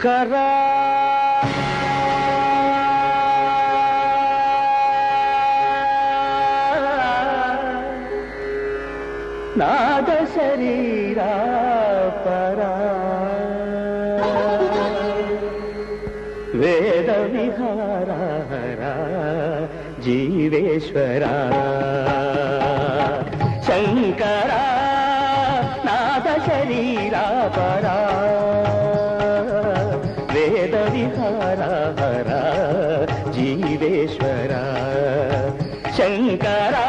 శంకరా నాద శరీరా పరా వేద విహారా జీవేశ్వరా శంకరా నాద శరీరా పరా వేద విహారా జీవేశ్వరా శంకరా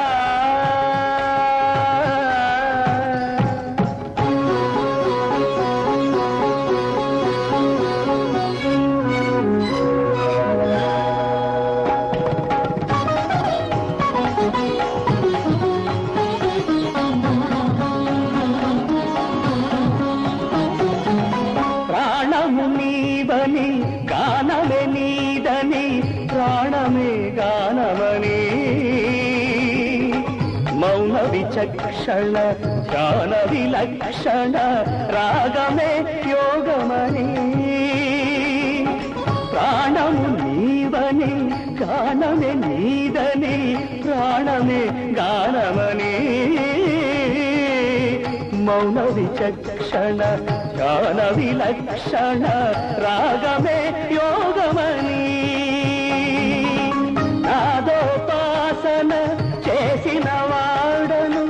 గానమే నీదని ప్రాణమే గానమని మౌన విచక్షణ ధ్యాన విలక్షణ రాగమే యోగమని ప్రాణము నీవని గానమే నీదని ప్రాణమే గానమని మౌన విచక్షణ ధ్యాన విలక్షణ రాగమే యోగమని నాదోపాసన చేసిన వాడను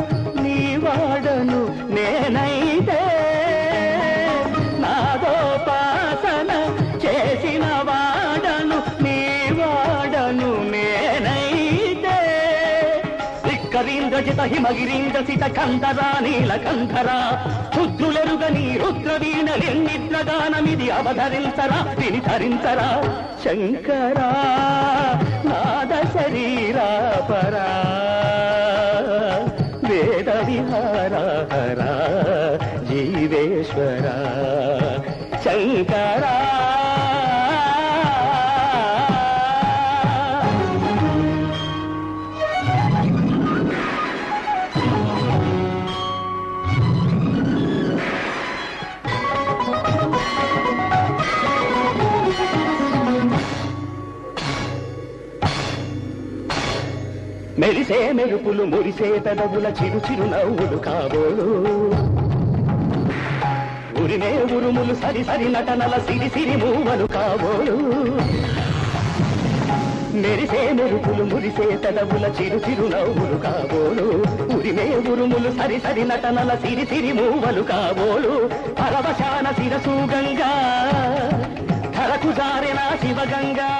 నీ వాడను నేనైతే నాదోపాసన చేసిన వాడను నీ వాడను నేనైతే రిక్కరీంద్రజిత హిమగిరీంద్ర సిత కంధరా నీలకంధరా రుద్రులెరుగని రుద్రవీణలెన్నిద్రగానమిది అవధరించరా విని ధరించరా శంకరా నాద శరీరా పరా వేద విహారా జీవేశ్వరా శంకరా మెరిసే మెరుపులు మురిసే పెదవుల చిరు చిరు నవ్వులు కాబోలు ఉరిమే ఉరుములు సరి సరి నటనల సిరి సిరి మూవలు కాబోలు మెరిసే మెరుపులు మురిసే పెదవుల చిరు చిరు నవ్వులు కాబోలు ఉరిమే ఉరుములు సరి సరి నటనల సిరి సిరి మూవలు కాబోలు పరవశాన శిరసు గంగా ధరకు జారిన శివగంగా